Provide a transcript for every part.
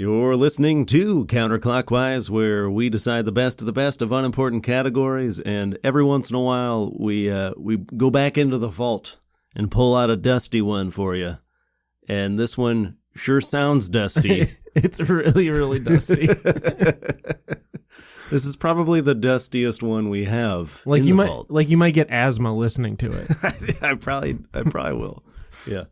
You're listening to Counterclockwise, where we decide the best of unimportant categories, and every once in a while we go back into the vault and pull out a dusty one for you. And this one sure sounds dusty. It's really, really dusty. This is probably the dustiest one we have Like in you the might, vault. like you might get asthma listening to it. I probably will. Yeah.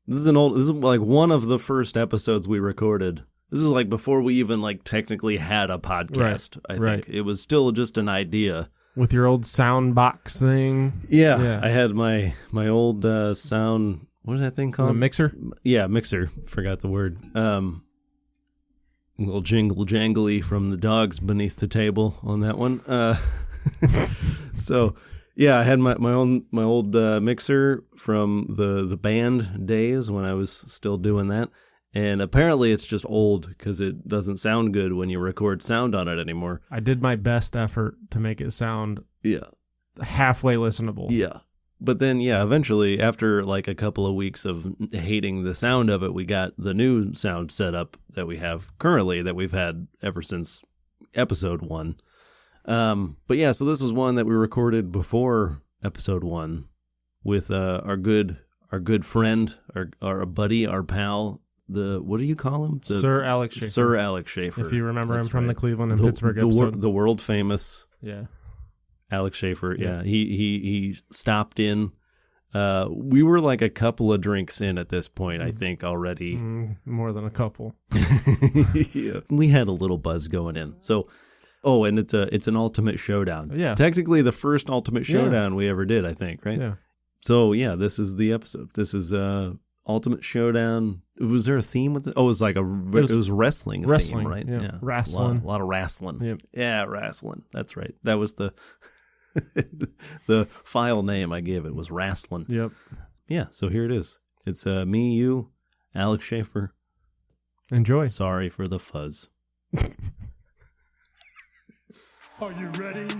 This is like one of the first episodes we recorded. This is like before we even like technically had a podcast. Right, I think it was still just an idea. With your old sound box thing. Yeah. I had my old sound. What is that thing called? A mixer? Yeah, mixer. Forgot the word. A little jingle jangly from the dogs beneath the table on that one. So yeah, I had my old mixer from the band days when I was still doing that. And apparently it's just old because it doesn't sound good when you record sound on it anymore. I did my best effort to make it sound halfway listenable. Yeah. But then, eventually, after like a couple of weeks of hating the sound of it, we got the new sound setup that we have currently that we've had ever since episode 1. But yeah, so this was one that we recorded before episode 1 with our good friend, our buddy, our pal. What do you call him? Sir Alex Schaefer. Sir Alex Schaefer. If you remember That's him from right. the Cleveland and Pittsburgh episode. The world famous Alex Schaefer. Yeah. He stopped in. We were like a couple of drinks in at this point, I think, already. More than a couple. Yeah. We had a little buzz going in. So, and it's an ultimate showdown. Yeah. Technically the first ultimate showdown we ever did, I think, right? Yeah. So, this is the episode. This is Ultimate Showdown. Was there a theme with it? Oh, it was like it was wrestling theme, right? Yeah. Wrasslin. A lot of wrestling. Yep. Yeah, wrestling. That's right. That was the the file name I gave it was Wrasslin. Yep. Yeah, so here it is. It's me, you, Alex Schaefer. Enjoy. Sorry for the fuzz. Are you ready? You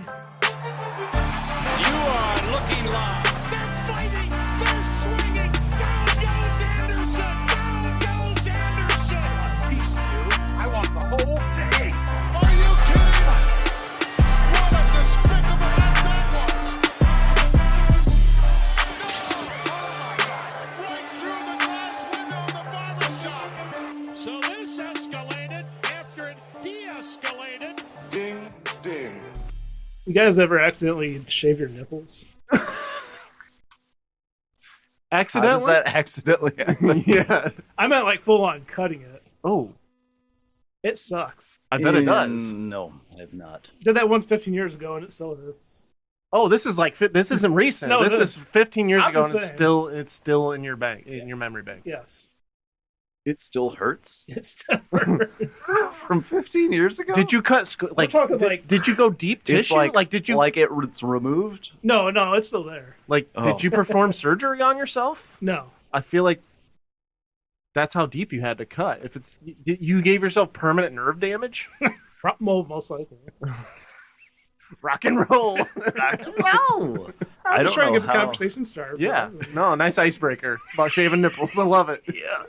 are looking live. They're fighting. They're swinging. Down goes Anderson. Down goes Anderson. Piece of you. I want the whole thing. Are you kidding? What a despicable act that was. No! Oh my God. Right through the glass window of the barbershop. So this escalated after it de-escalated. Ding, ding. You guys ever accidentally shave your nipples? Accidentally? How does that accidentally happen? Yeah. I meant like full on cutting it. Oh, It sucks. I bet it does. No, I have not. Did that once 15 years ago and it still hurts. Oh, this isn't recent. No, this it is 15 years I'm ago, just and saying. it's still in your bank, in your memory bank. Yes. It still hurts? It still hurts. From 15 years ago? Did you cut talking like- did you go deep It's tissue? Did you it's removed? No, it's still there. did you perform surgery on yourself? No. I feel like that's how deep you had to cut. If it's you gave yourself permanent nerve damage. Most likely. Rock and roll. No! I'm just trying to get the how- conversation started. Yeah. No, nice icebreaker about shaving nipples. I love it. Yeah.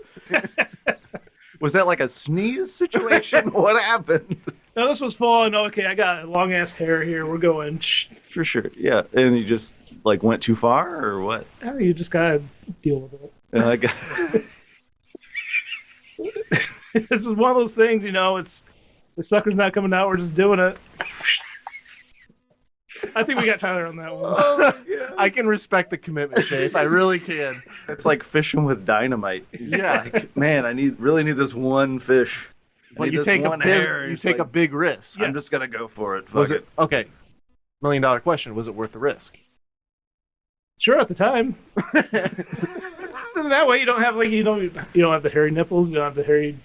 Was that like a sneeze situation? What happened? No, this was full on, okay, I got long ass hair here. We're going, For sure. Yeah. And you just went too far or what? you just gotta deal with it. And I got It's just one of those things, it's the sucker's not coming out, we're just doing it. I think we got Tyler on that one. I can respect the commitment, Shape. I really can. it's like fishing with dynamite. Yeah. Man, I really need this one fish. I But need you this take one hair. you It's take a like, big risk. I'm just gonna go for it. Was Fuck it okay? $1 million question. Was it worth the risk? Sure, at the time. That way you don't have you don't have the hairy nipples, you don't have the hairy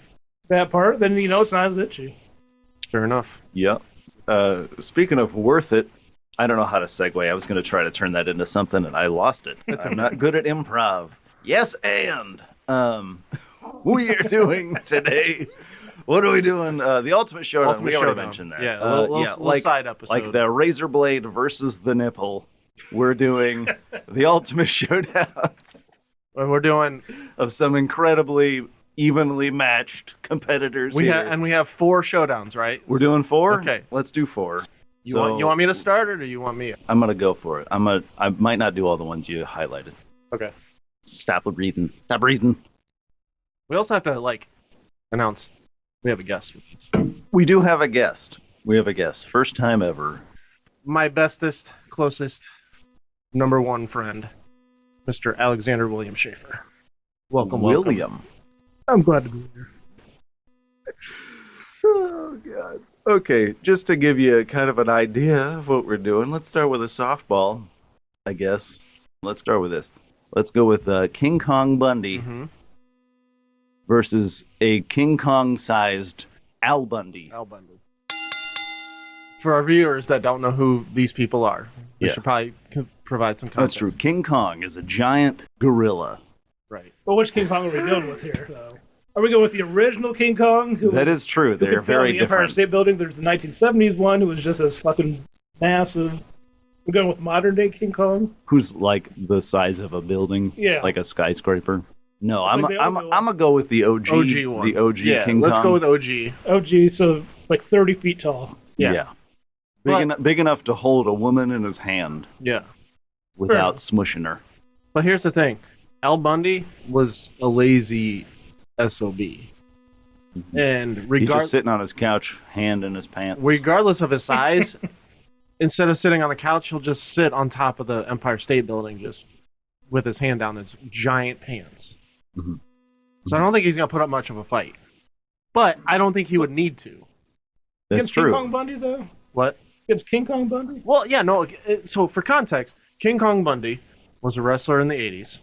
that part, then it's not as itchy. Fair enough. Yep. Speaking of worth it, I don't know how to segue. I was going to try to turn that into something, and I lost it. I'm not good at improv. Yes, and we are doing today. What are we doing? The Ultimate Showdown. Ultimate we already Showdown. mentioned that. Yeah, a little side episode. Like the razor blade versus the nipple. We're doing the Ultimate Showdowns And we're doing of some incredibly evenly matched competitors We here. have 4 showdowns, right? We're doing 4? Okay. Let's do 4. You want me to start it, or you want me? I'm going to go for it. I might not do all the ones you highlighted. Okay. Stop breathing. Stop breathing. We also have to announce we have a guest with us. We do have a guest. First time ever. My bestest, closest, number 1 friend, Mr. Alexander William Schaefer. Welcome, William. I'm glad to be here. Oh, God. Okay, just to give you kind of an idea of what we're doing, let's start with a softball, I guess. Let's start with this. Let's go with King Kong Bundy versus a King Kong-sized Al Bundy. Al Bundy. For our viewers that don't know who these people are, we should probably provide some context. That's true. King Kong is a giant gorilla. Right. Well, which King Kong are we going with here, though? Are we going with the original King Kong? That is true. Who They're could fill very the Empire different. State Building. There's the 1970s one who was just as fucking massive. We're going with modern day King Kong. Who's like the size of a building? Yeah. Like a skyscraper. No, It's I'm like the I'm old I'm gonna go with the OG. OG one. The OG Yeah, King let's Kong. go with OG. OG, so like 30 feet tall. Yeah. Big enough to hold a woman in his hand Yeah. without smushing her. But here's the thing. Al Bundy was a lazy SOB. And He's just sitting on his couch, hand in his pants. regardless of his size, instead of sitting on the couch, he'll just sit on top of the Empire State Building just with his hand down his giant pants. Mhm. So I don't think he's going to put up much of a fight. But I don't think he would need to. That's Against true. King Kong Bundy, though? What? Against King Kong Bundy? Well, yeah, no. So for context, King Kong Bundy was a wrestler in the 80s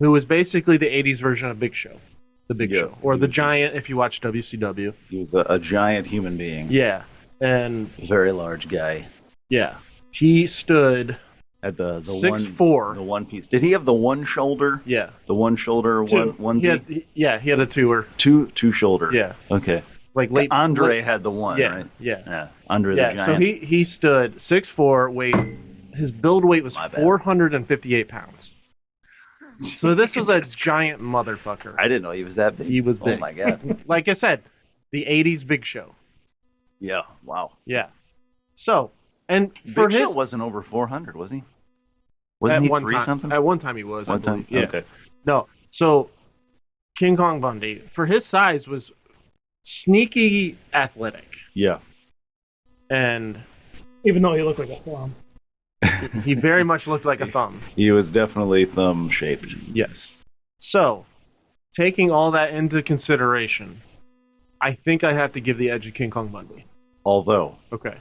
who was basically the 80s version of Big Show. The Big Yeah, Show. Or he the was Giant if you watch WCW. He was a giant human being. Yeah. And, Very large guy. yeah. He stood Had the 6'4". the one piece. Did he have the one shoulder? Yeah. The one shoulder Two. onesie? He had a tour. Two shoulder. Yeah. Okay. Like late Andre had the one, Yeah. right? Yeah. Yeah. Andre the Yeah. giant. So he stood 6'4", his build weight was My bad. 458 pounds. So this was a giant motherfucker. I didn't know he was that big. He was big. Oh my god. Like I said, the 80s Big Show. Yeah. Wow. Yeah. So, and for Big his Show wasn't over 400, was he? Wasn't he one three time, something? At one time he was. I One time. believe. Yeah. Okay. No. So King Kong Bundy, for his size, was sneaky athletic, Yeah. and Even though he looked like a thumb. he very much looked like a thumb. He was definitely thumb shaped. Yes. So, taking all that into consideration, I think I have to give the edge to King Kong Bundy. Although Okay.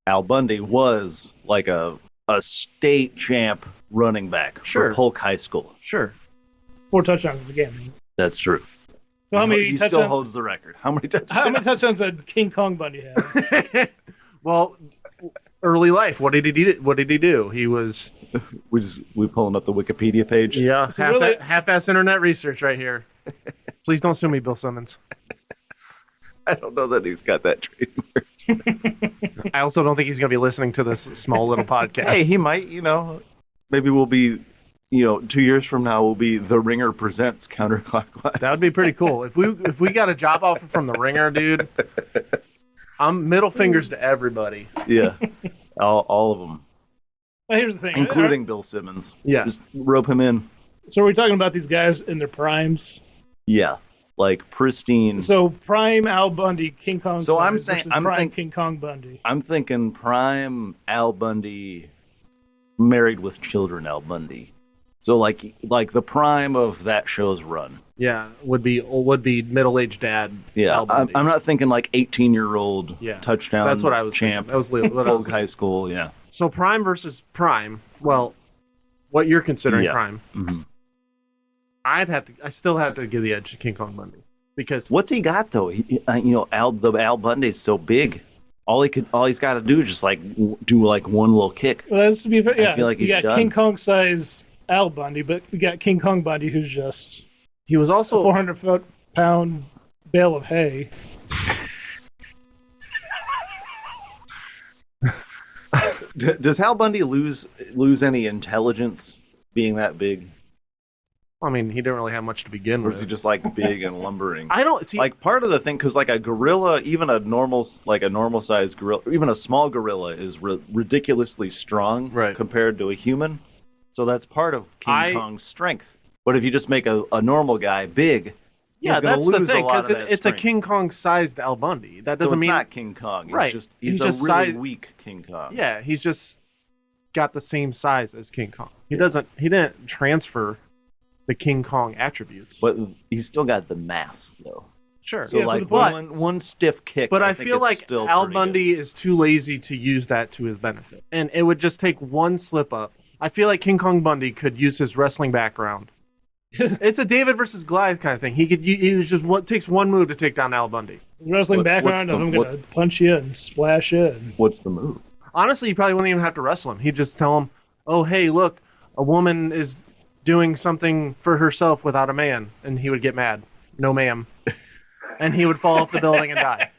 Al Bundy was like a state champ running back Sure. for Polk High School. Sure. 4 touchdowns in the game. That's true. So how many He still touchdowns? holds the record. How many touchdowns? How many touchdowns did King Kong Bundy have? Well, early life. What did he do? He was We pulling up the Wikipedia page. So really- half-ass internet research right here. Please don't sue me, Bill Simmons. I don't know that he's got that trademark. I also don't think he's going to be listening to this small little podcast. Hey, he might. Maybe we'll be. 2 years from now, we'll be The Ringer presents Counterclockwise. That would be pretty cool. If we got a job offer from the Ringer, dude, I'm middle fingers to everybody. Yeah, all of them, Well, here's the thing. including Bill Simmons. Yeah. Just rope him in. So we're talking about these guys in their primes. Yeah, like pristine. So prime Al Bundy, King Kong. So I'm size saying- versus I'm prime think- King Kong Bundy. I'm thinking prime Al Bundy, married with children Al Bundy. So like the prime of that show's run. Yeah, would be middle-aged dad. Yeah, Al Bundy. I'm not thinking like 18-year-old Yeah, touchdown. That's what I was champ. Thinking. That was what I was Polk High School. Yeah. So prime versus prime. Well, what you're considering Yeah. prime. Mhm. I still have to give the edge to King Kong Bundy because What's he got though? Al Bundy's so big. All he's got to do is just do one little kick. Well, that's to be fair. Yeah, feel like you he's got done. King Kong size Al Bundy, but you got King Kong Bundy who's just he was a also 400-pound bale of hay. Does Al Bundy lose any intelligence being that big? I mean, he didn't really have much to begin Or with. is he just like big and lumbering? I don't see. Like part of the thing, because like a gorilla, even a normal sized gorilla, even a small gorilla is ridiculously strong compared to a human. So that's part of King Kong's strength. But if you just make a normal guy big, yeah, he's gonna that's lose the thing, a lot of because that it's a strength. King Kong sized Al Bundy. That doesn't so it's mean not King Kong. He's He's a just really size- weak King Kong. Yeah, he's just got the same size as King Kong. He didn't transfer the King Kong attributes. But he's still got the mass though. Sure. So like one stiff kick. But I think feel it's like still Al pretty Bundy is too lazy to use that to his benefit. And it would just take one slip up. I feel like King Kong Bundy could use his wrestling background. It's a David versus Goliath kind of thing. He just takes one move to take down Al Bundy. Wrestling background of him going to punch you and splash you. What's the move? Honestly, you probably wouldn't even have to wrestle him. He'd just tell him, oh, hey, look, a woman is doing something for herself without a man. And he would get mad. No, ma'am. And he would fall off the building and die.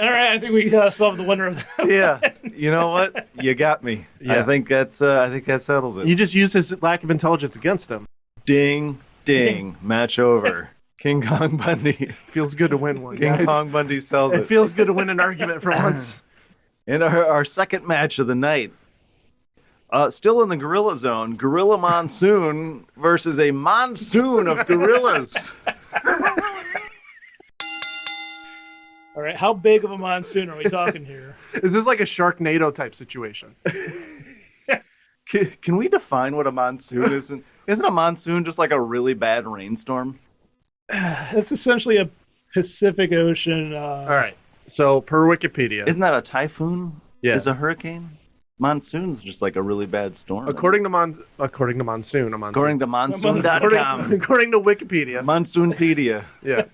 All right, I think we solved the winner of that. Yeah, you know what? You got me. Yeah. I think that settles it. You just use his lack of intelligence against him. Ding, ding, match over. King Kong Bundy. Feels good to win one. King guys. Kong Bundy sells It it. feels good to win an argument for once. And our second match of the night, still in the gorilla zone, Gorilla Monsoon versus a monsoon of gorillas. All right, how big of a monsoon are we talking here? Is this like a Sharknado type situation? Can we define what a monsoon is? Isn't a monsoon just like a really bad rainstorm? It's essentially a Pacific Ocean. All right. So, per Wikipedia. Isn't that a typhoon? Yeah. Is a hurricane? Monsoon's just like a really bad storm. According to Monsoon, According to monsoon.com. according to Wikipedia. Monsoonpedia. Yeah.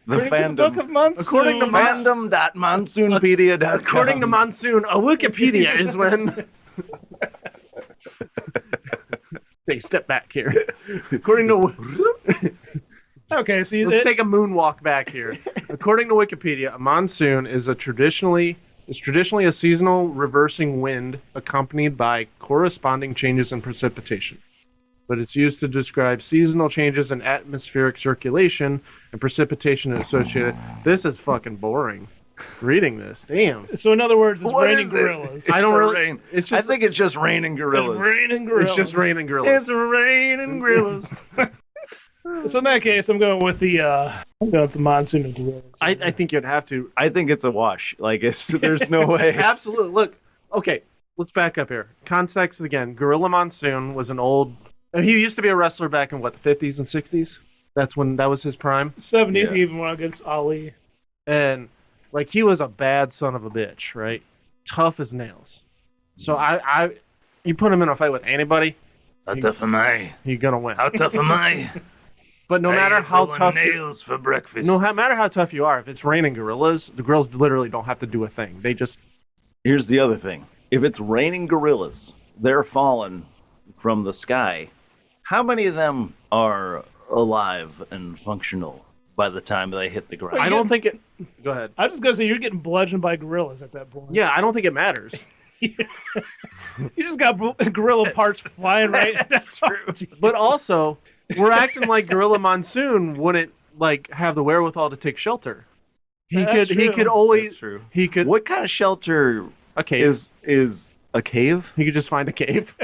The According to fandom. the Book of Monsoon. According to Fandom.monsoonpedia.com. According to Monsoon, a Wikipedia is when. Take a step back here. According to. Okay, so Let's take a moonwalk back here. According to Wikipedia, a monsoon is traditionally a seasonal reversing wind accompanied by corresponding changes in precipitation. But it's used to describe seasonal changes in atmospheric circulation and precipitation associated. This is fucking boring. Reading this, damn. So in other words, it's What raining is it? gorillas. I don't It's really. rain. It's just. I think it's just raining gorillas. It's raining gorillas. It's just raining gorillas. It's raining gorillas. So in that case, I'm going with the monsoon of gorillas. I think you'd have to. I think it's a wash. Like there's no way. Absolutely. Look, okay, let's back up here. Context again. Gorilla Monsoon was an old. He used to be a wrestler back in what, the 50s and 60s. That was his prime. 70s, Yeah. he even went against Ali. And like he was a bad son of a bitch, right? Tough as nails. So you put him in a fight with anybody, How tough am I? you're gonna win. How tough am I? But no matter how tough nails for breakfast. no matter how tough you are, if it's raining gorillas, the gorillas literally don't have to do a thing. They just Here's the other thing. If it's raining gorillas, they're falling from the sky. How many of them are alive and functional by the time they hit the ground? I don't think it. Go ahead. I was just going to say, you're getting bludgeoned by gorillas at that point. Yeah, I don't think it matters. You just got gorilla parts flying right. That's true. But also, we're acting like Gorilla Monsoon wouldn't like have the wherewithal to take shelter. He That's could true. always That's true. he could What kind of shelter a cave. is a cave? He could just find a cave.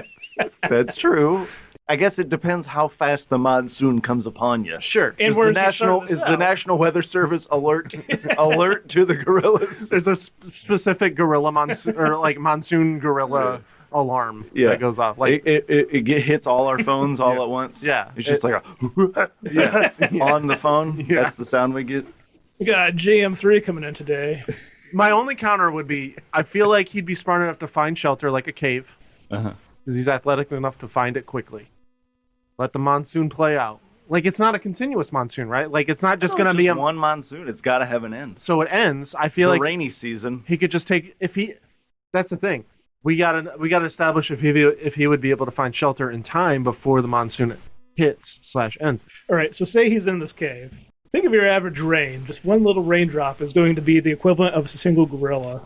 That's true. I guess it depends how fast the monsoon comes upon you. Sure. And Is where the does it start this the out? National Weather Service alert to the gorillas? There's a specific gorilla monsoon or like monsoon gorilla alarm Yeah. that goes off. Like It hits all our phones all at once. Yeah. It's just like a on the phone. Yeah. That's the sound we get. We got JM3 coming in today. my only counter would be, I feel like he'd be smart enough to find shelter like a cave Uh-huh. because he's athletic enough to find it quickly. Let the monsoon play out. Like it's not a continuous monsoon, right? Like it's not just going to be one monsoon. It's got to have an end. So it ends. I feel The like rainy season. he could just take if he. That's the thing. We gotta establish if he would be able to find shelter in time before the monsoon hits/ends. All right, so say he's in this cave. Think of your average rain. Just one little raindrop is going to be the equivalent of a single gorilla.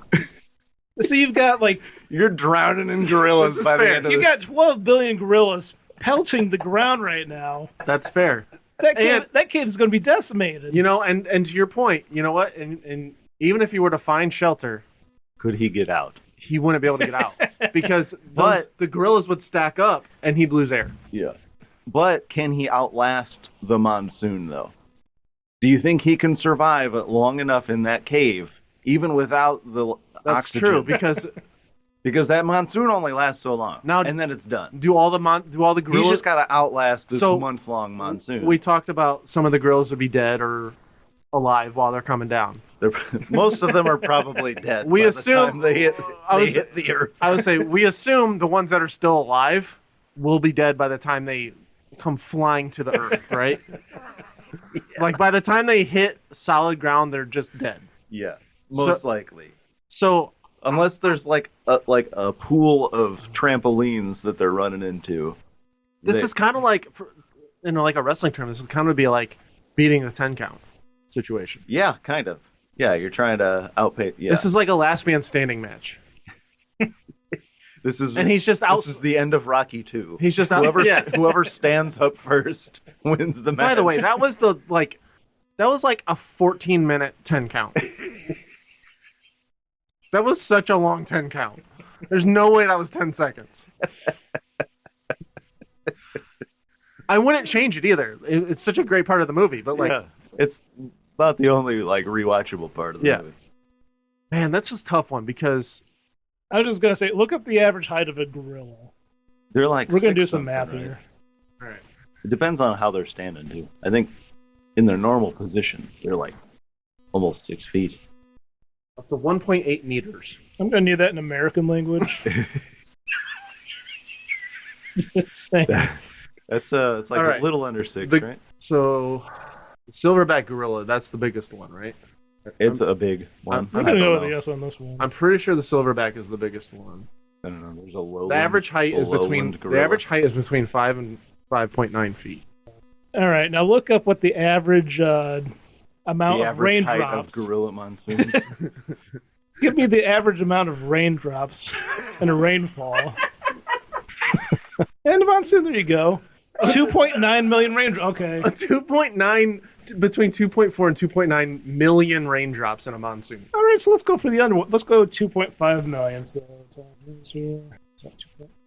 So you've got like You're drowning in gorillas This is by the fair. end of You this. got 12 billion gorillas pelting the ground right now. That's fair. That cave is going to be decimated. You know, and to your point, you know what? And even if you were to find shelter, Could he get out? he wouldn't be able to get out because But- the gorillas would stack up and he'd lose air. Yeah. But can he outlast the monsoon, though? Do you think he can survive long enough in that cave, even without the That's oxygen? true because that monsoon only lasts so long, Now- and then it's done. do all the gorillas? He's just got to outlast this So, month-long monsoon. We talked about some of the gorillas would be dead or alive while they're coming down. Most of them are probably dead. We by assume- the time they hit the earth. I would say we assume the ones that are still alive will be dead by the time they come flying to the earth, right? Like by the time they hit solid ground, they're just dead. Yeah, most likely. So Unless there's like a pool of trampolines that they're running into. this is kind of like, in like a wrestling term, this would kind of be like beating the 10 count situation. Yeah, kind of. Yeah, you're trying to outpace. Yeah. This is like a last man standing match. And he's just out. This is the end of Rocky 2. He's just out. Whoever stands up first wins the match. By the way, that was like a 14-minute 10 count. That was such a long 10 count. There's no way that was 10 seconds. I wouldn't change it either. It's such a great part of the movie, but like, yeah, it's not the only like rewatchable part of the movie. man, that's a tough one because I was just going to say, look up the average height of a gorilla. They're like We're going to do 6 some math something, here. right? It depends on how they're standing too. I think in their normal position, they're like almost 6 feet. up to 1.8 meters. I'm going to need that in American language. Just saying. It's like All right. a little under 6, The- right? So, the silverback gorilla, that's the biggest one, right? It's a big one. I'm going to go with a yes on this one. I'm pretty sure the silverback is the biggest one. I don't know. There's a low. The average height is between 5 and 5.9 feet. All right, now look up what the average amount the of average height raindrops. of gorilla monsoons. Give me the average amount of raindrops in a rainfall. And a monsoon, there you go. 2.9 million raindrops. Okay. 2.9 between 2.4 and 2.9 million raindrops in a monsoon. All right, so let's go for the under. Let's go 2.5 million. So,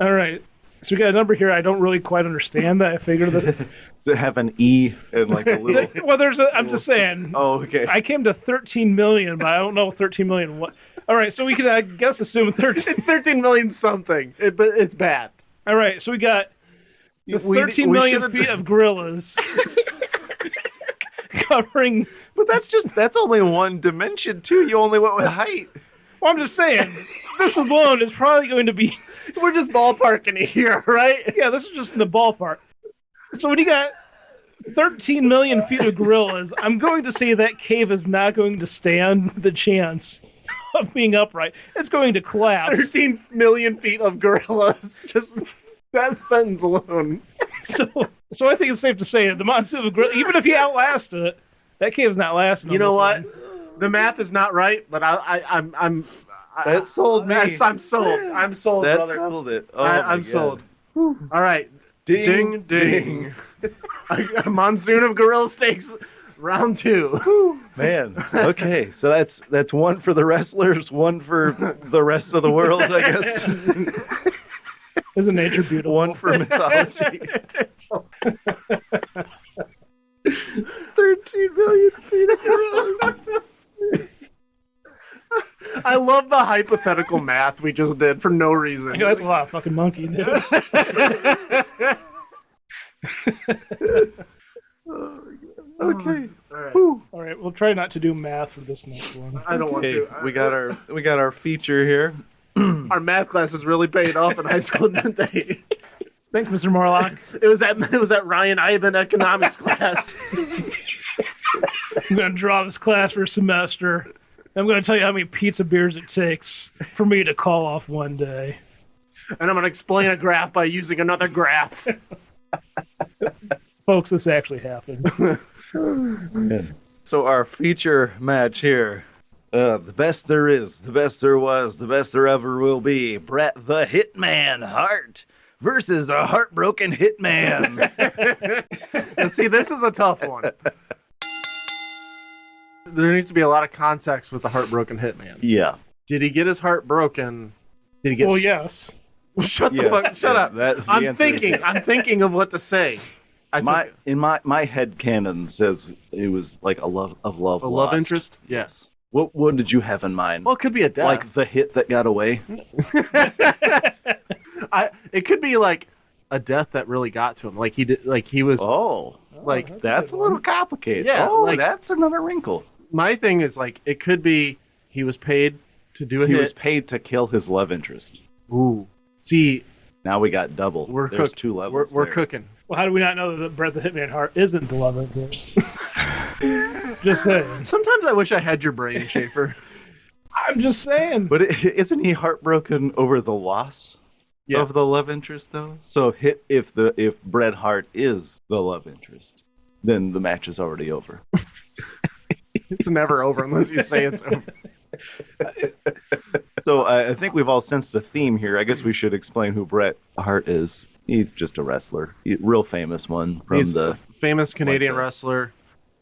all right. So we got a number here I don't really quite understand. That I figured that. Does it have an E and like a little? Well, I'm just saying. Oh, okay. I came to 13 million, but I don't know 13 million what. All right, so we could, I guess, assume 13 million something, but it's bad. All right, so we got the 13 million feet of gorillas covering. But that's only one dimension too. You only went with height. Well, I'm just saying, this alone is probably going to be. We're just ballparking it here, right? Yeah, this is just in the ballpark. So when you got 13 million feet of gorillas, I'm going to say that cave is not going to stand the chance of being upright. It's going to collapse. 13 million feet of gorillas. Just that sentence alone. So I think it's safe to say that the monsoon of gorilla, even if you outlast it, that cave's not lasting. You know what? One. The math is not right, but I'm. That sold me. I'm sold. I'm sold, That brother. settled it. Oh, I'm my sold. God. All right. Ding, ding. A monsoon of gorilla steaks, round 2. Man. Okay, so that's one for the wrestlers, one for the rest of the world, I guess. Isn't nature beautiful? One for mythology. 13 million feet of gorillas. I love the hypothetical math we just did for no reason. Yeah, that's a lot of fucking monkey, dude. Okay. All right. All right, we'll try not to do math for this next one. I don't want Okay, to. we got our feature here. Our math classes really paid off in high school, didn't they? Thanks, Mr. Morlock. It was that Ryan Ivan economics class. I'm going to draw this class for a semester. I'm going to tell you how many pizza beers it takes for me to call off one day. And I'm going to explain a graph by using another graph. Folks, this actually happened. So our feature match here The best there is, the best there was, the best there ever will be. Bret the Hitman Hart versus a heartbroken hitman. And see, this is a tough one. There needs to be a lot of context with the heartbroken hitman. Yeah. Did he get his heart broken? Did he get? Well, yes. Shut the fuck. Shut up. I'm thinking of what to say. In my head canon says it was like a love love interest. Yes. What did you have in mind? Well, it could be a death. Like the hit that got away. It could be like a death that really got to him. Like he did. Like he was. Oh. Like that's a little complicated. Yeah. Oh, like, that's another wrinkle. My thing is like it could be he was paid to do a hit. He was paid to kill his love interest. Ooh. See. Now we got double. There's two levels. We're cooking. Well, how do we not know that Bret the Hitman Hart isn't the love interest? Just saying. Sometimes I wish I had your brain, Schaefer. I'm just saying. But isn't he heartbroken over the loss of the love interest, though? So if Bret Hart is the love interest, then the match is already over. It's never over unless you say it's over. So I think we've all sensed a theme here. I guess we should explain who Bret Hart is. He's just a wrestler, real famous one from He's a famous Canadian wrestler.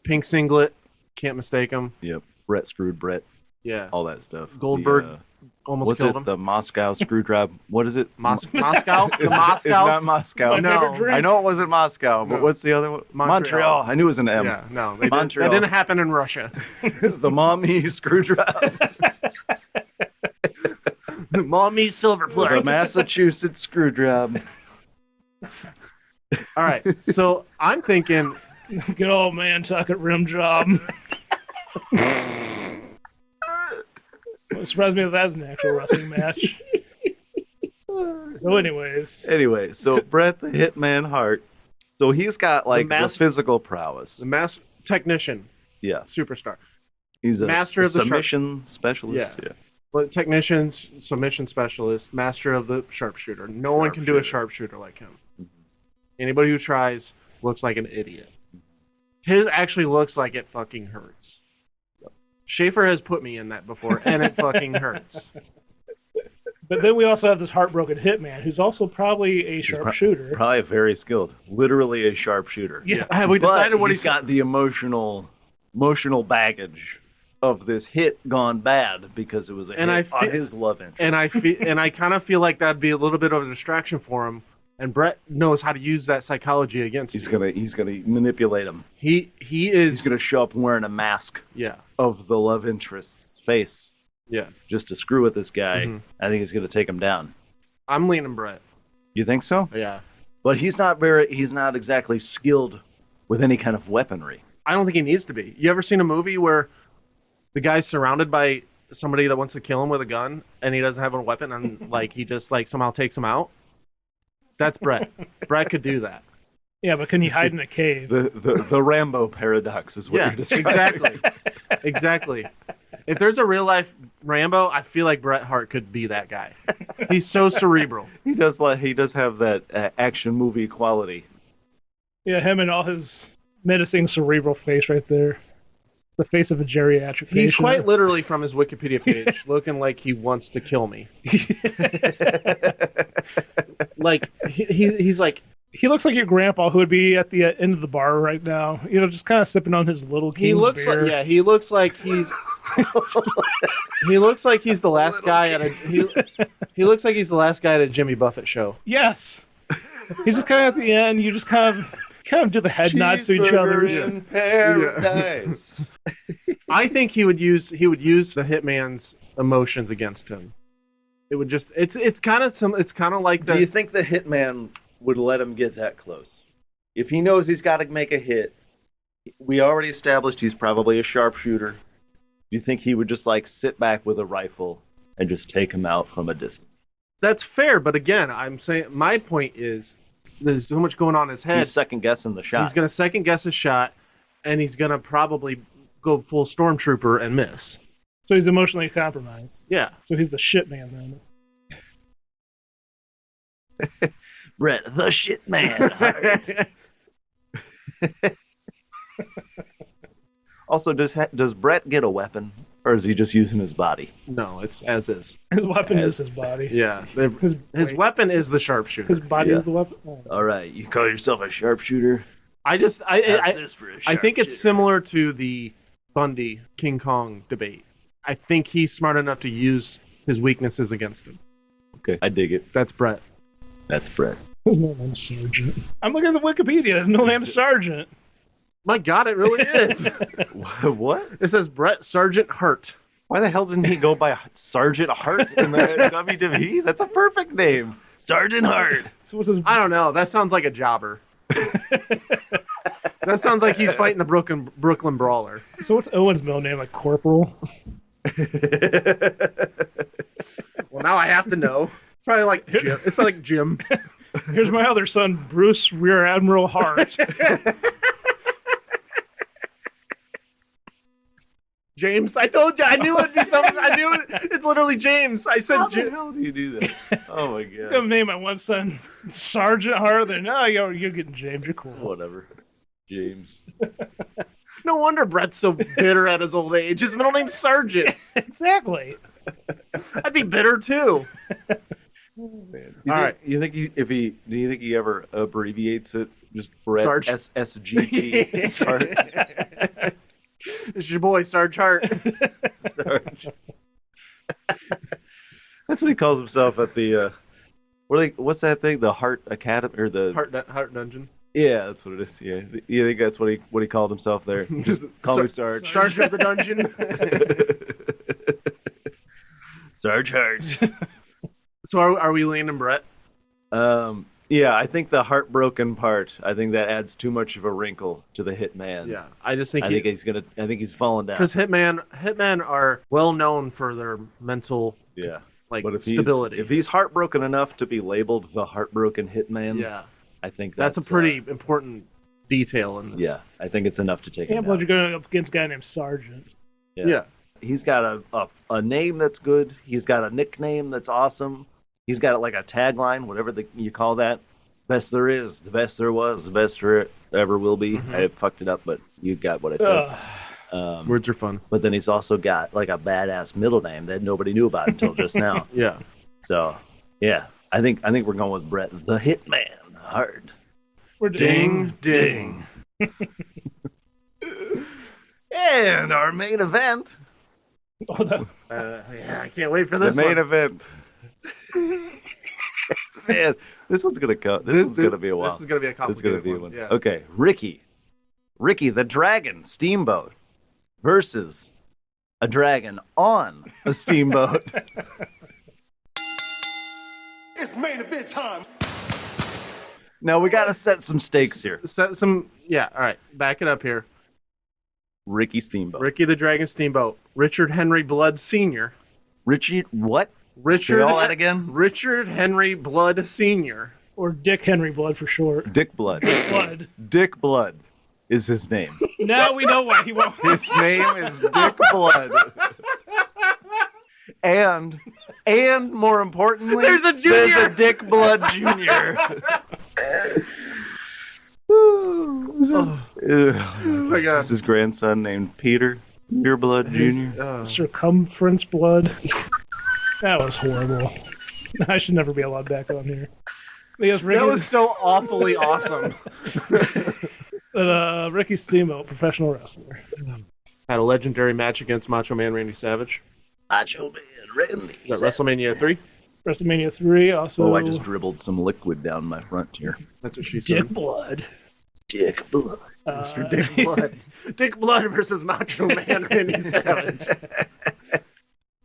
Pink singlet, can't mistake him. Yep, Bret screwed Bret. Yeah, all that stuff. Goldberg almost killed him. The Moscow screw job? What is it? Moscow? The Moscow? It's not Moscow. No, I know it wasn't Moscow, but what's the other one? Montreal. I knew it was an M. Yeah, no, Montreal. That didn't happen in Russia. The mommy screw job. The mommy silver plate. The Massachusetts screw job. All right, so I'm thinking, good old man tucket rim job. It surprised me if that's an actual wrestling match. So Anyway, so Bret the Hitman Hart. So he's got like the physical prowess. The mass technician. Yeah. Superstar. He's a master of the submission specialist. Yeah. Well, technician, submission specialist, master of the sharpshooter. No one can do a sharpshooter like him. Mm-hmm. Anybody who tries looks like an idiot. His actually looks like it fucking hurts. Schaefer has put me in that before, and it fucking hurts. But then we also have this heartbroken hitman, who's also probably a sharpshooter. Probably very skilled. Literally a sharpshooter. Yeah. Have we decided what he's got the emotional baggage of this hit gone bad because it was a hit on his love interest. And I kind of feel like that'd be a little bit of a distraction for him. And Bret knows how to use that psychology against He's gonna manipulate him. He's gonna show up wearing a mask. Yeah. Of the love interest's face. Yeah. Just to screw with this guy. Mm-hmm. I think he's gonna take him down. I'm leaning Bret. You think so? Yeah. But he's not exactly skilled with any kind of weaponry. I don't think he needs to be. You ever seen a movie where the guy's surrounded by somebody that wants to kill him with a gun and he doesn't have a weapon and like he just like somehow takes him out? That's Bret. Bret could do that. Yeah, but can he hide in a cave? The Rambo paradox is what you're describing. Exactly. If there's a real life Rambo, I feel like Bret Hart could be that guy. He's so cerebral. He does have that action movie quality. Yeah, him and all his menacing cerebral face right there. The face of a geriatric patient. He's quite literally from his Wikipedia page looking like he wants to kill me. Like he's like, he looks like your grandpa who would be at the end of the bar right now, just kind of sipping on his little King's beer. He looks like he's he looks like he's the last guy at a he looks like he's the last guy at a Jimmy Buffett show. Yes. He's just kind of at the end, you just kind of do the head nods to each other. In paradise. I think he would use the hitman's emotions against him. It would just it's kind of like Do you think the hitman would let him get that close? If he knows he's got to make a hit, we already established he's probably a sharpshooter. Do you think he would just like sit back with a rifle and just take him out from a distance? That's fair, but again, I'm saying my point is there's so much going on in his head. He's second guessing the shot. He's going to second guess his shot, and he's going to probably go full stormtrooper and miss. So he's emotionally compromised. Yeah. So he's the shit man then. Bret, the shit man. Also, does Bret get a weapon Or is he just using his body? No, it's as is. His weapon is his body. Yeah, his weapon is the sharpshooter. His body Yeah. is the weapon. Oh. All right, you call yourself a sharpshooter? I How's this for a I think it's sharpshooter? similar to the Bundy King Kong debate. I think he's smart enough to use his weaknesses against him. Okay, I dig it. That's Brett. That's Brett. There's no name Sergeant. I'm looking at the Wikipedia. There's no name Sergeant. My God, it really is. What? It says Brett Sergeant Hart. Why the hell didn't he go by Sergeant Hart in the WWE? That's a perfect name. Sergeant Hart. So what's his? I don't know. That sounds like a jobber. That sounds like he's fighting the Brooklyn Brawler. So what's Owen's middle name? Like Corporal? Well, now I have to know. It's probably like Jim. It's probably like Jim. Here's my other son, Bruce Rear Admiral Hart. James. I told you. I knew it'd be something. I knew it. It's literally James. I said How the Jim. hell do you do that? Oh my I'm god. gonna name my one son Sergeant Hart. Then no, you're getting James. You're cool. Whatever. James. No wonder Brett's so bitter at his old age. His middle name's Sergeant. Exactly. I'd be bitter too. All right. Do you think he ever abbreviates it? Just Brett Sarge. SSGT. Sarge. It's your boy, Sarge Hart. Sarge. That's what he calls himself at the. What's that thing? The Heart Academy or the Hart Dungeon. Yeah, that's what it is. Yeah, you think that's what he called himself there? Just call me Sarge. Sarge of the Dungeon. Sarge Hart. So are we leaning Brett? Yeah, I think the heartbroken part. I think that adds too much of a wrinkle to the Hitman. Yeah, I just think I think he's falling down. because hitmen are well known for their mental Yeah, like but if stability. if he's heartbroken enough to be labeled the heartbroken Hitman, yeah, I think that's a pretty important detail in this. Yeah, I think it's enough to take him And plus, down. you're going up against a guy named Sergeant. Yeah. He's got a name that's good. He's got a nickname that's awesome. He's got like a tagline, whatever you call that. Best there is, the best there was, the best there ever will be. Mm-hmm. I fucked it up, but you got what I said. Words are fun. But then he's also got like a badass middle name that nobody knew about until just now. Yeah. So, yeah, I think we're going with Brett, the Hitman Hart. We're Ding ding. And our main event. Oh, that, Yeah, I can't wait for this The main one. event. Man, this one's gonna go. This one's gonna be a while. This is gonna be a It's gonna complicated be one. one. Yeah. Okay, Ricky the Dragon Steamboat versus a dragon on a steamboat. It's main event time. Now we gotta set some stakes here. All right, back it up here. Ricky Steamboat. Ricky the Dragon Steamboat, Richard Henry Blood Sr. Richie, what? Richard, Say all that again? Richard Henry Blood Sr. or Dick Henry Blood for short. Dick Blood. Blood. Dick Blood is his name. Now we know why he won't. His name is Dick Blood. And more importantly, There's a junior. There's a Dick Blood Jr. Oh my God. This is his grandson named Peter Blood Jr. Circumference Blood. That was horrible. I should never be allowed back on here. Because Ricky, That was so awfully awesome. Ricky Steamboat, professional wrestler. Had a legendary match against Macho Man Randy Savage. Macho Man Randy. Is that WrestleMania 3? WrestleMania 3 also. Oh, I just dribbled some liquid down my front here. That's what she Dick said. Blood. Dick Blood. Mr. Dick Blood. Dick Blood versus Macho Man Randy Savage.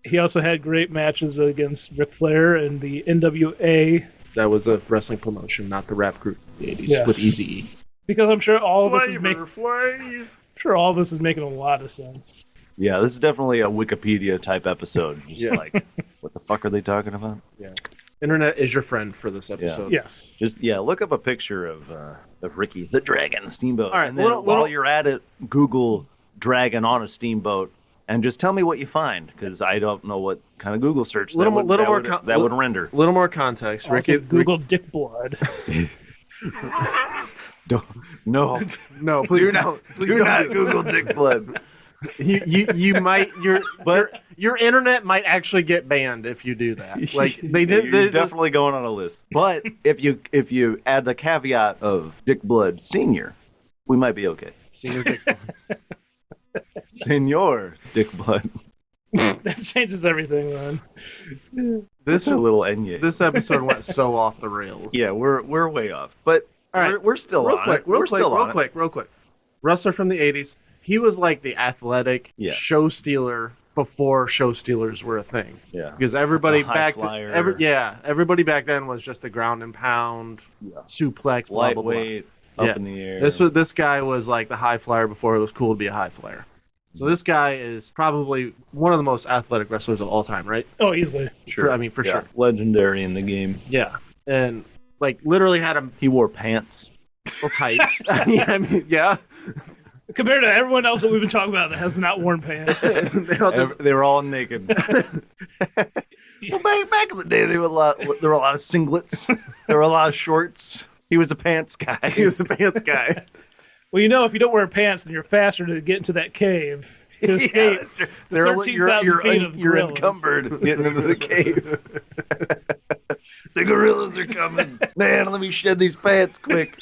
He also had great matches against Ric Flair and the NWA. That was a wrestling promotion, not the rap group in the 80s Yes. with Eazy-E. Because I'm sure all of this is making. Flavor. Sure, all this is making a lot of sense. Yeah, this is definitely a Wikipedia type episode. Just Yeah. like, what the fuck are they talking about? Yeah. Internet is your friend for this episode. Yes. Just look up a picture of Ricky the Dragon Steamboat. All right, and then little- while you're at it, Google Dragon on a steamboat, and just tell me what you find, because I don't know what kind of Google search that would render. A little more context. Also, Ricky, Google Dick Blood. No, No, please do don't. not, do not Google Dick Blood. You might your internet might actually get banned if you do that. Like they did. You're definitely going on a list. But if you add the caveat of Dick Blood Senior, we might be okay. Senior Dick Blood. Senor Dick Blood. That changes everything, man. This a little Enye. This episode went so off the rails. Yeah, we're way off, but all right, we're still on it. We're still on it. Real quick. Wrestler from the '80s. He was like the athletic show stealer before show stealers were a thing. Yeah, because everybody everybody back then was just a ground and pound, suplex, blah, blah, blah. Lightweight, up in the air. This guy was like the high flyer before it was cool to be a high flyer. So this guy is probably one of the most athletic wrestlers of all time, right? Oh, easily. Sure. For sure. Legendary in the game. Yeah. And like literally had him. He wore pants. Well, tights. Yeah. Compared to everyone else that we've been talking about that has not worn pants. They were all naked. Well, back in the day, there were a lot of singlets. There were a lot of shorts. He was a pants guy. Well, if you don't wear pants, then you're faster to get into that cave to escape. You're encumbered getting into the cave. The gorillas are coming. Man, let me shed these pants quick.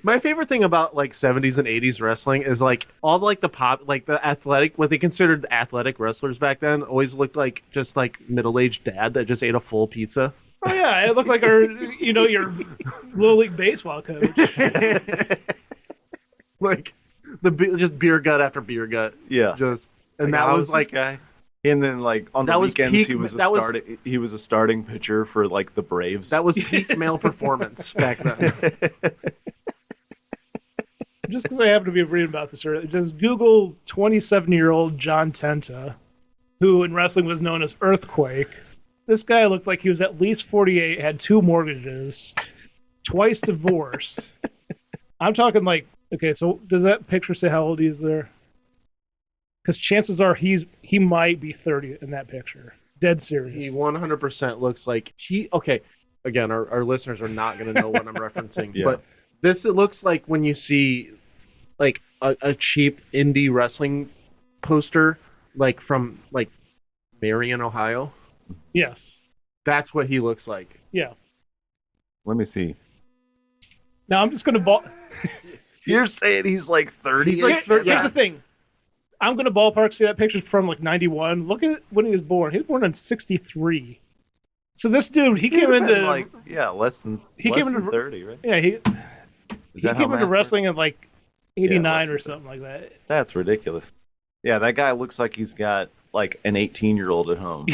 My favorite thing about like 70s and 80s wrestling is like all the athletic, what they considered athletic wrestlers back then always looked like just like middle-aged dad that just ate a full pizza. Oh yeah, it looked like your little league baseball coach. Like just beer gut after beer gut. Yeah. And that was like guy. And then like on the weekends he was a starting pitcher for like the Braves. That was peak male performance back then. Just because I happen to be reading about this earlier, just Google 27-year-old John Tenta, who in wrestling was known as Earthquake. This guy looked like he was at least 48, had 2 mortgages, twice divorced. I'm talking like, okay, so does that picture say how old he is there? Because chances are he might be 30 in that picture. Dead serious. He 100% looks like okay, again, our listeners are not going to know what I'm referencing, but it looks like when you see like a cheap indie wrestling poster, like from like Marion, Ohio. Yes. That's what he looks like. Yeah. Let me see. Now I'm just going to You're saying he's like 30? He's like 30. Here's the thing. I'm going to ballpark say that picture's from like 91. Look at when he was born. He was born in 63. So this dude, he came into like less than 30, right? Yeah, he came into wrestling in like 89 or something like that. That's ridiculous. Yeah, that guy looks like he's got like an 18-year-old at home.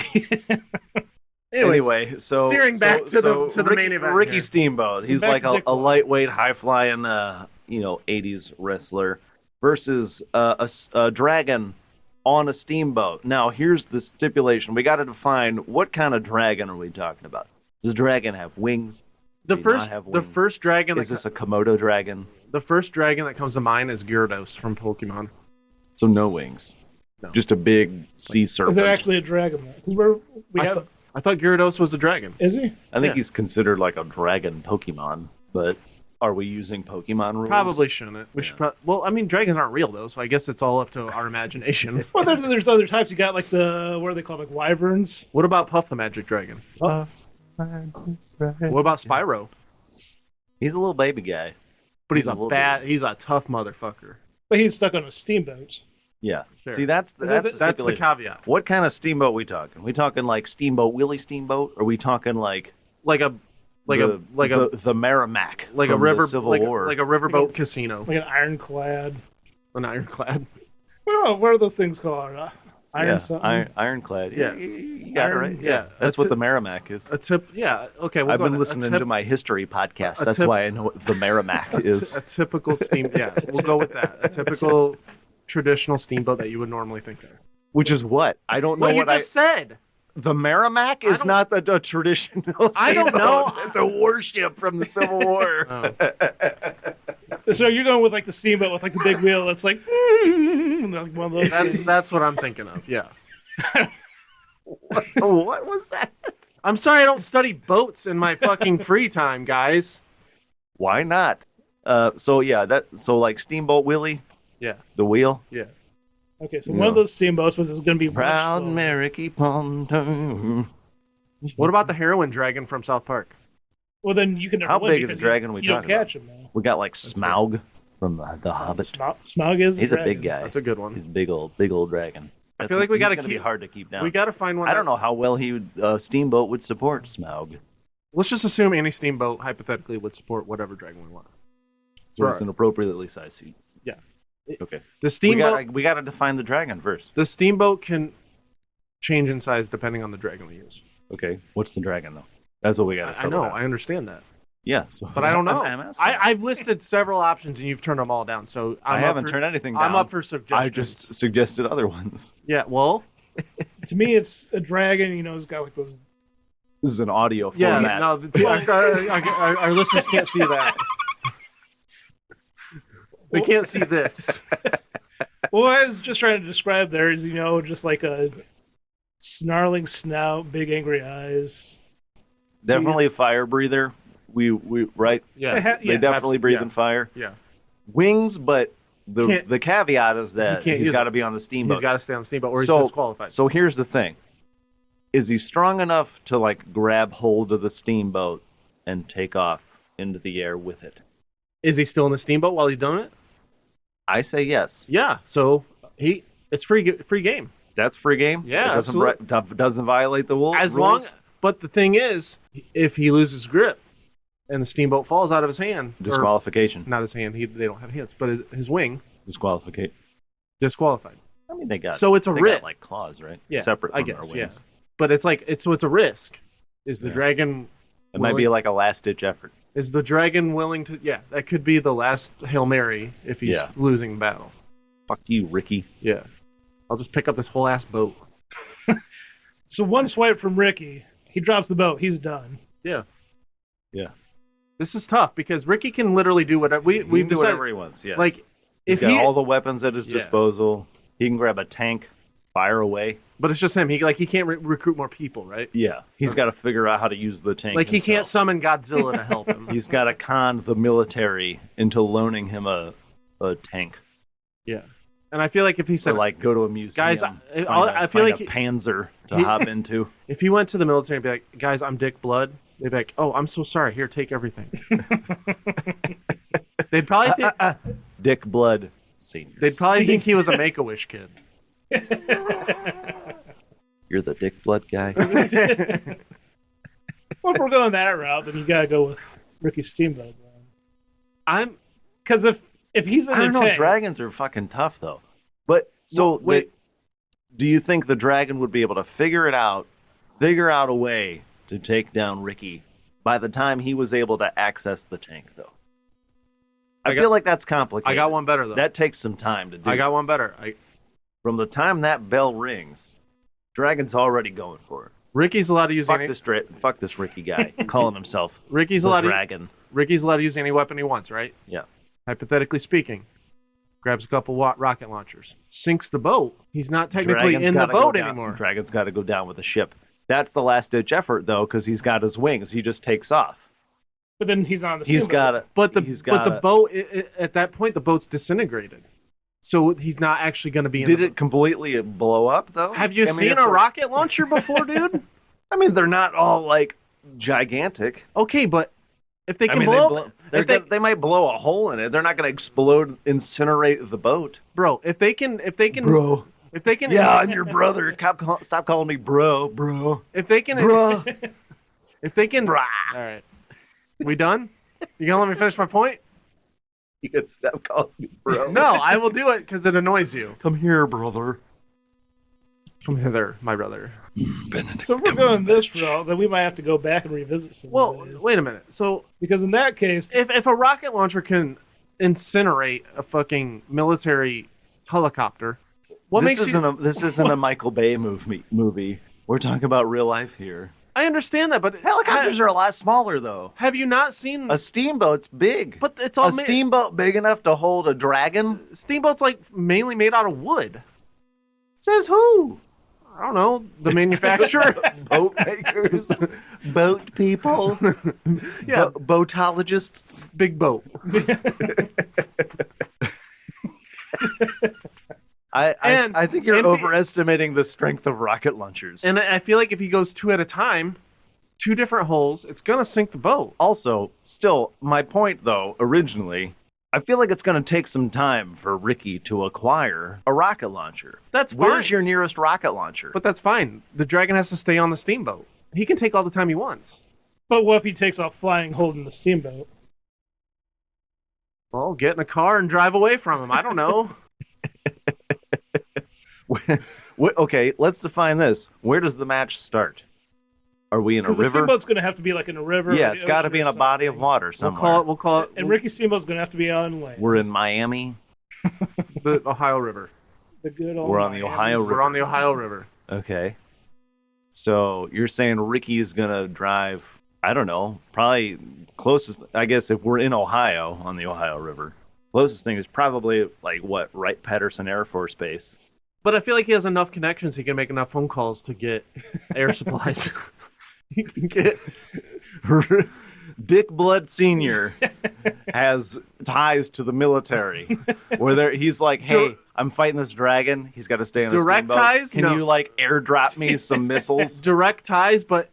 Anyway, so steering back to the main event. Ricky Steamboat, he's like a lightweight, high-flying, 80s wrestler versus a dragon on a steamboat. Now, here's the stipulation: we got to define what kind of dragon are we talking about. Does the dragon have wings? The first dragon is this a Komodo dragon? The first dragon that comes to mind is Gyarados from Pokemon. So no wings, just a big sea serpent. Is it actually a dragon? I thought Gyarados was a dragon. Is he? I think he's considered like a dragon Pokemon, but are we using Pokemon rules? Probably shouldn't. We should. Well, I mean, dragons aren't real though, so I guess it's all up to our imagination. Well, there's other types. You got like what are they called? Like wyverns. What about Puff the Magic Dragon? What about Spyro? He's a little baby guy, but he's a tough motherfucker. But he's stuck on a steamboat. Yeah. Sure. See, that's the caveat. What kind of steamboat we talking? We talking like Steamboat Willie Steamboat, or we talking like the Merrimack, like from a river the Civil War, like a riverboat casino, like an ironclad. An ironclad. What are those things called? Ironclad. Yeah, you got it right. Yeah, that's what the Merrimack is. Yeah. Okay. I've been listening to my history podcast. That's why I know what the Merrimack is. A typical steam. Yeah, we'll go with that. A typical traditional steamboat that you would normally think of. Which is what? I don't know what you just said. The Merrimack is not a traditional steamboat. I don't know. It's a warship from the Civil War. So you're going with like the steamboat with like the big wheel that's like, like one of those. That's what I'm thinking of. Yeah. What was that? I'm sorry, I don't study boats in my fucking free time, guys. Why not? So like Steamboat Willie. Yeah. The wheel. Yeah. Okay, so one of those steamboats was going to be Proud Mary, keep on turning. What about the heroin dragon from South Park? Well, then you can never How win big of a because dragon we you don't talking about? catch him, though. We got like Smaug from the Hobbit. Smaug is He's a dragon. big guy. That's a good one. He's a big old dragon. I feel like we got to keep. keep. Be hard to keep down. We got to find one. I don't know how well steamboat would support Smaug. Let's just assume any steamboat hypothetically would support whatever dragon we want. So it's an appropriately sized seat. Yeah. Okay. The steamboat. We got to define the dragon first. The steamboat can change in size depending on the dragon we use. Okay. What's the dragon though? That's what we got to. I know. I understand that. Yeah. So, but I don't know. I'm asking. I've listed several options and you've turned them all down. So I haven't turned anything down. I'm up for suggestions. I just suggested other ones. Yeah. Well. To me, it's a dragon. You know, it's got like those. This is an audio yeah, format. No, our listeners can't see that. They can't see this. Well, I was just trying to describe there is, just like a snarling snout, big angry eyes. Definitely a fire breather. We right? Yeah. They definitely breathe in fire. Yeah. Wings, but the caveat is that he's got to be on the steamboat. He's got to stay on the steamboat or he's disqualified. So here's the thing. Is he strong enough to like grab hold of the steamboat and take off into the air with it? Is he still in the steamboat while he's doing it? I say yes. Yeah. So it's free game. That's free game. Yeah, it doesn't violate the rules. But the thing is, if he loses grip and the steamboat falls out of his hand, disqualification. Not his hand. They don't have hands, but his wing. Disqualified. I mean, they got risk, like claws, right? Yeah, separate from I guess. our wings. Yeah. But it's a risk. Is the dragon? It might be like a last-ditch effort. Is the dragon willing to? Yeah, that could be the last Hail Mary if he's losing battle. Fuck you, Ricky. Yeah, I'll just pick up this whole ass boat. So one swipe from Ricky, he drops the boat. He's done. Yeah. Yeah. This is tough because Ricky can literally do whatever we've decided. Whatever he wants. Yes. Like he's got all the weapons at his disposal. He can grab a tank, fire away. But it's just him. He can't recruit more people, right? Yeah, he's got to figure out how to use the tank. Like he can't summon Godzilla to help him. He's got to con the military into loaning him a tank. Yeah, and I feel like if he said, like, go to a museum, guys, I feel like a Panzer to hop into. If he went to the military and be like, guys, I'm Dick Blood, they'd be like, oh, I'm so sorry. Here, take everything. They'd probably think Dick Blood Senior. They'd probably think he was a Make-A-Wish kid. You're the Dick Blood guy. Well, if we're going that route, then you gotta go with Ricky Steamboat. Because if he's in the tank, dragons are fucking tough though. But so wait, do you think the dragon would be able to figure out a way to take down Ricky by the time he was able to access the tank though? I feel like that's complicated. I got one better though. That takes some time to do. I got one better. From the time that bell rings, dragon's already going for it. Ricky's allowed to use fuck this Ricky guy calling himself Ricky's the dragon. Ricky's allowed to use any weapon he wants, right? Yeah. Hypothetically speaking, grabs a couple rocket launchers, sinks the boat. He's not technically in the boat anymore. Dragon's got to go down with the ship. That's the last ditch effort though, because he's got his wings. He just takes off. But then he's on the. He's got it. But the boat at that point the boat's disintegrated. So he's not actually going to be in Did it completely blow up, though? Have you seen a rocket launcher before, dude? I mean, they're not all, like, gigantic. Okay, but if they can blow... They might blow a hole in it. They're not going to explode, incinerate the boat. Bro, if they can... Bro. If they can... Yeah, I'm your brother. Stop calling me bro. If they can... Bro. If they can... Brah. All right. We done? You going to let me finish my point? You can stop calling me bro. No, I will do it because it annoys you. Come here, brother. Come hither, my brother. So if we're going this route, then we might have to go back and revisit some of these. Wait a minute. So, because in that case, if a rocket launcher can incinerate a fucking military helicopter, this isn't a Michael Bay movie. We're talking about real life here. I understand that, but helicopters are a lot smaller, though. Have you not seen a steamboat's big? But it's all steamboat big enough to hold a dragon. Steamboat's like mainly made out of wood. Says who? I don't know. The manufacturer, boat makers, boat people, yeah, boatologists, big boat. I think you're and- overestimating the strength of rocket launchers. And I feel like if he goes 2 at a time, 2 different holes, it's gonna sink the boat. Also, still, my point though, originally, I feel like it's going to take some time for Ricky to acquire a rocket launcher. That's Where's fine. your nearest rocket launcher? But that's fine. The dragon has to stay on the steamboat. He can take all the time he wants. But what if he takes off flying holding the steamboat? Well, get in a car and drive away from him. I don't know. Okay, let's define this. Where does the match start? Are we in a Because the river? steamboat's going to have to be like in a river. Yeah, or it's the got to ocean be in or a body of something. water somewhere. We'll call it And Ricky's steamboat's going to have to be on land. We're in Miami. the Ohio River. The good old We're on the Ohio River. We're on the Ohio River. Okay. So you're saying Ricky is going to drive, I don't know, probably closest, I guess if we're in Ohio on the Ohio River, closest thing is probably like what, Wright-Patterson Air Force Base. But I feel like he has enough connections. He can make enough phone calls to get air supplies. He can get. Dick Blood Sr. has ties to the military, where he's like, "Hey, I'm fighting this dragon. He's got to stay on a Direct steamboat. ties? Can No. you like airdrop me some missiles?" Direct ties, but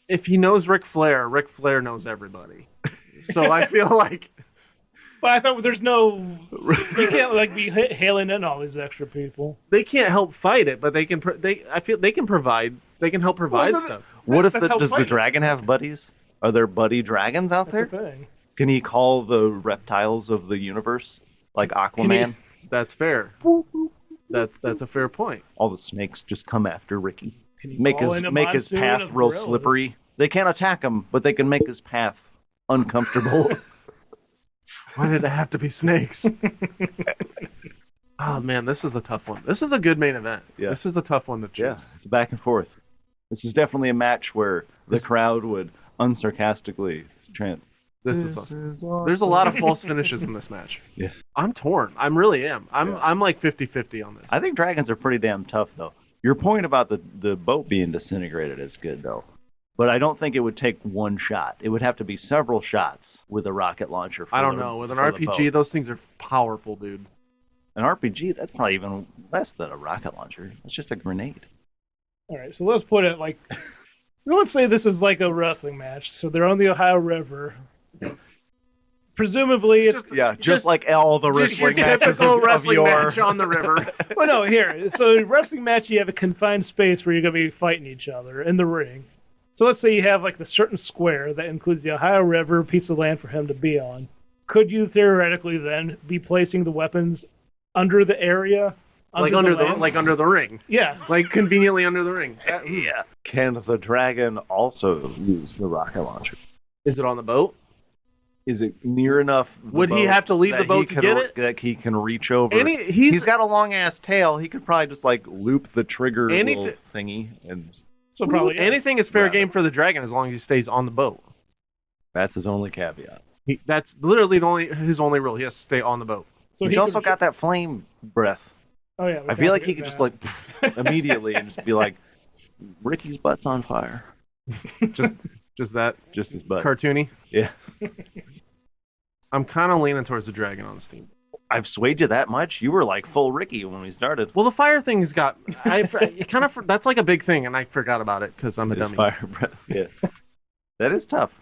if he knows Ric Flair knows everybody. So I feel like. But I thought there's no. You can't like be hailing in all these extra people. They can't help fight it, but they can. I feel they can provide. They can help provide stuff. What if That's how does the fighting dragon have buddies? Are there buddy dragons out That's the there? thing. Can he call the reptiles of the universe like Aquaman? That's fair. That's a fair point. All the snakes just come after Ricky. Can he Make call his in a path monsoon of real gorillas? slippery. They can't attack him, but they can make his path uncomfortable. Why did it have to be snakes? Oh man, this is a tough one. This is a good main event. Yeah. This is a tough one to choose. Yeah, it's back and forth. This is definitely a match where the crowd would unsarcastically chant. This is awesome. There's a lot of false finishes in this match. Yeah. I'm torn. I really am. I'm like 50-50 on this. I think dragons are pretty damn tough, though. Your point about the boat being disintegrated is good, though. But I don't think it would take one shot. It would have to be several shots with a rocket launcher. I don't know. With an RPG, those things are powerful, dude. An RPG, that's probably even less than a rocket launcher. It's just a grenade. All right, so let's put it like. Let's say this is like a wrestling match. So they're on the Ohio River. Presumably, it's just like all the Just your wrestling matches typical of wrestling your... match on the river. well, no, here. So wrestling match, you have a confined space where you're going to be fighting each other in the ring. So let's say you have like the certain square that includes the Ohio River, piece of land for him to be on. Could you theoretically then be placing the weapons under the area? Like under the ring. Yes. Like conveniently under the ring. Yeah. Can the dragon also use the rocket launcher? Is it on the boat? Is it near enough? Would he have to leave the boat to get it? That he can reach over. And he's got a long ass tail. He could probably just like loop the trigger little thingy, and so probably anything is fair game for the dragon as long as he stays on the boat. That's his only caveat. That's literally his only rule. He has to stay on the boat. So he's also got that flame breath. Oh yeah. I feel like he could just like immediately and just be like, Ricky's butt's on fire. Just his butt. Cartoony. Yeah. I'm kind of leaning towards the dragon on the steam. I've swayed you that much. You were like full Ricky when we started. Well, the fire thing's got. That's like a big thing, and I forgot about it because I'm a dummy. Fire breath. Yeah. That is tough.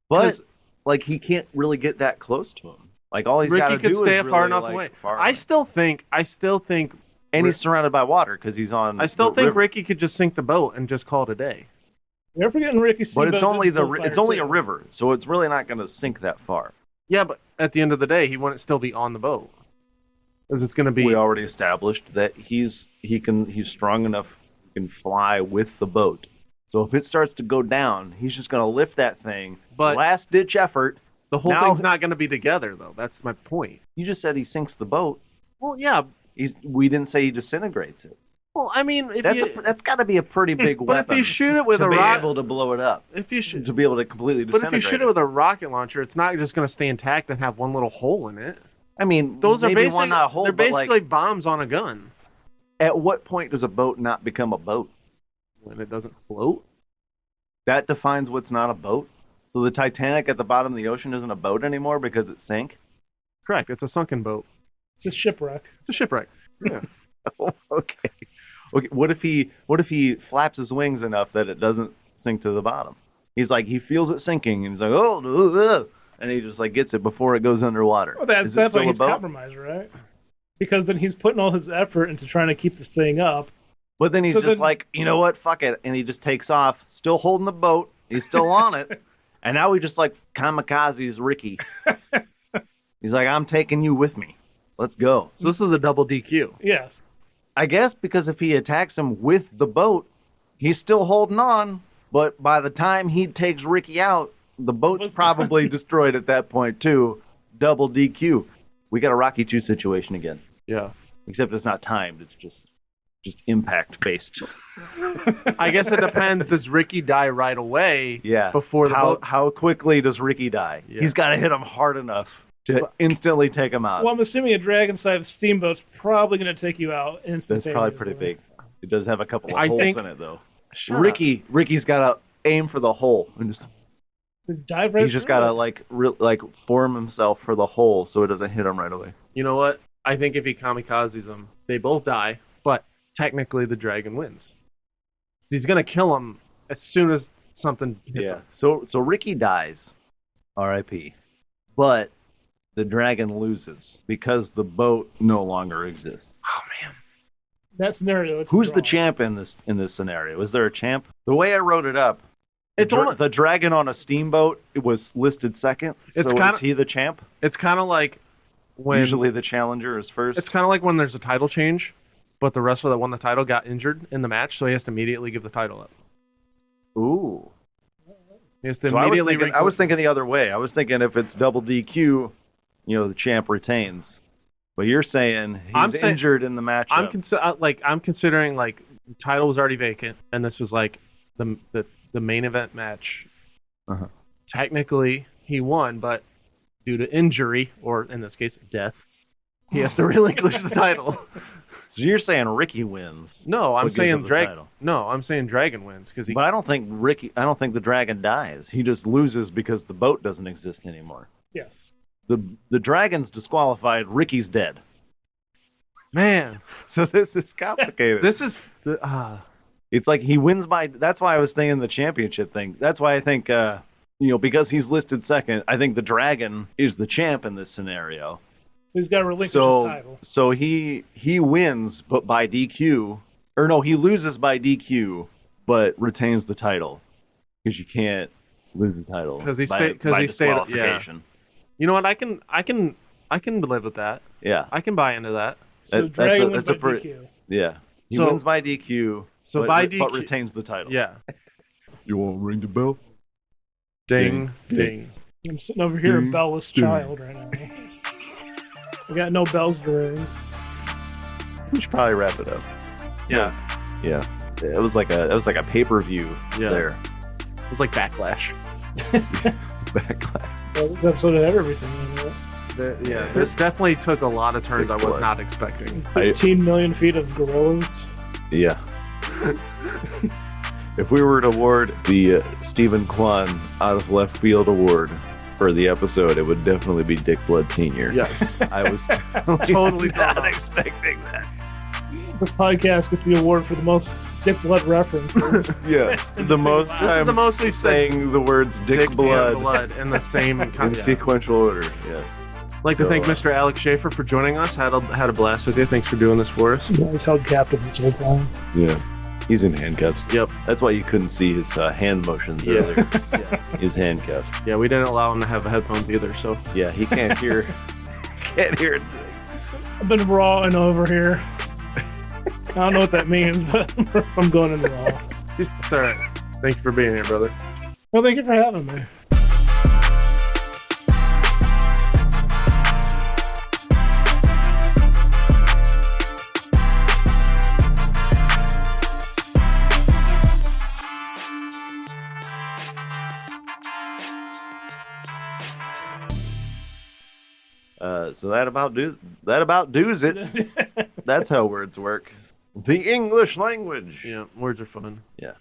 But like he can't really get that close to him. Like all he's got to do is stay really, far enough like, away. Far I still think. And he's surrounded by water because he's on. I still think river. Ricky could just sink the boat and just call it a day. You're forgetting Ricky's. But it's only a river, so it's really not going to sink that far. Yeah, but at the end of the day, he wouldn't still be on the boat, because it's going to be. We already established that he's strong enough, he can fly with the boat. So if it starts to go down, he's just going to lift that thing. But last ditch effort. The whole thing's not going to be together, though. That's my point. You just said he sinks the boat. Well, yeah. We didn't say he disintegrates it. Well, I mean, that's got to be a pretty big weapon. But if you shoot it with to be able to blow it up, to be able to completely disintegrate. But if you shoot it with a rocket launcher, it's not just going to stay intact and have one little hole in it. I mean, those are basically not a hole. They're basically bombs on a gun. At what point does a boat not become a boat? When it doesn't float. That defines what's not a boat. So the Titanic at the bottom of the ocean isn't a boat anymore because it sank? Correct. It's a sunken boat. It's a shipwreck. It's a shipwreck. Yeah. Okay. Okay. What if he flaps his wings enough that it doesn't sink to the bottom? He's like, he feels it sinking, and he's like, oh, and he just like gets it before it goes underwater. Well, that's Is it still like a he's boat? compromised, right? Because then he's putting all his effort into trying to keep this thing up. But then he's just like, you know what, fuck it, and he just takes off, still holding the boat. He's still on it, and now he just like kamikazes Ricky. He's like, I'm taking you with me. Let's go. So this is a double DQ. Yes. I guess because if he attacks him with the boat, he's still holding on. But by the time he takes Ricky out, the boat's probably destroyed at that point too. Double DQ. We got a Rocky 2 situation again. Yeah. Except it's not timed. It's just impact based. I guess it depends. Does Ricky die right away? Yeah. Before the boat? How quickly does Ricky die? Yeah. He's got to hit him hard enough to instantly take him out. Well, I'm assuming a dragon-sized steamboat's probably going to take you out instantaneously. That's probably pretty big. It does have a couple of holes in it though. Ricky's got to aim for the hole and just dive right. He's just got to like form himself for the hole so it doesn't hit him right away. You know what? I think if he kamikazes them, they both die, but technically the dragon wins. He's gonna kill him as soon as something hits him. So Ricky dies, R.I.P. But the dragon loses because the boat no longer exists. Oh man. That scenario. It's Who's drawn. the champ in this scenario? Is there a champ? The way I wrote it up, the dragon on a steamboat. It was listed second. Is he the champ? It's kind of like when usually the challenger is first. It's kind of like when there's a title change, but the wrestler that won the title got injured in the match, so he has to immediately give the title up. Ooh. He has to So immediately. I was thinking the other way. I was thinking if it's double DQ, the champ retains. But you're saying he's injured in the match. I'm considering like the title was already vacant, and this was like the main event match. Uh-huh. Technically, he won, but due to injury, or in this case, death, he has to relinquish the title. So you're saying Ricky wins? No, I'm saying Dragon. No, I'm saying Dragon wins because he. But I don't think the dragon dies. He just loses because the boat doesn't exist anymore. Yes. The dragon's disqualified. Ricky's dead. Man, so this is complicated. This is. It's like he wins by. That's why I was thinking the championship thing. That's why I think because he's listed second. I think the dragon is the champ in this scenario. So he's got to relinquish his title. So he wins, but by DQ. Or no, he loses by DQ, but retains the title because you can't lose the title because he stayed. Yeah. You know what? I can live with that. Yeah, I can buy into that. So Dragon wins by DQ. Yeah, he wins by DQ. So but retains the title. Yeah. You want to ring the bell? Ding, ding. I'm sitting over here, a bellless child right now. I got no bells to ring. We should probably wrap it up. Yeah. Yeah. It was like a pay-per-view there. It was like Backlash. Backlash. Well, this episode had everything in it. This definitely took a lot of turns I was not expecting. 15 million feet of gorillas. Yeah. If we were to award the Stephen Kwan Out of Left Field Award for the episode, it would definitely be Dick Blood Sr. Yes. I was totally not expecting that. This podcast gets the award for the most Dick Blood references. Yeah. The most times the mostly saying the words Dick Blood and blood in the same in sequential order. Yes. I'd like to thank Mr. Alex Schaefer for joining us. Had a blast with you. Thanks for doing this for us. He was held captive this whole time. Yeah. He's in handcuffs. Yep. That's why you couldn't see his hand motions earlier. Yeah. He's handcuffed. Yeah, we didn't allow him to have headphones either, so. Yeah, he can't hear. Can't hear it. I've been rawing over here. I don't know what that means, but I'm going in raw. It's all right. Thank you for being here, brother. Well, thank you for having me. So that about does it. That's how words work. The English language. Yeah, words are fun. Yeah.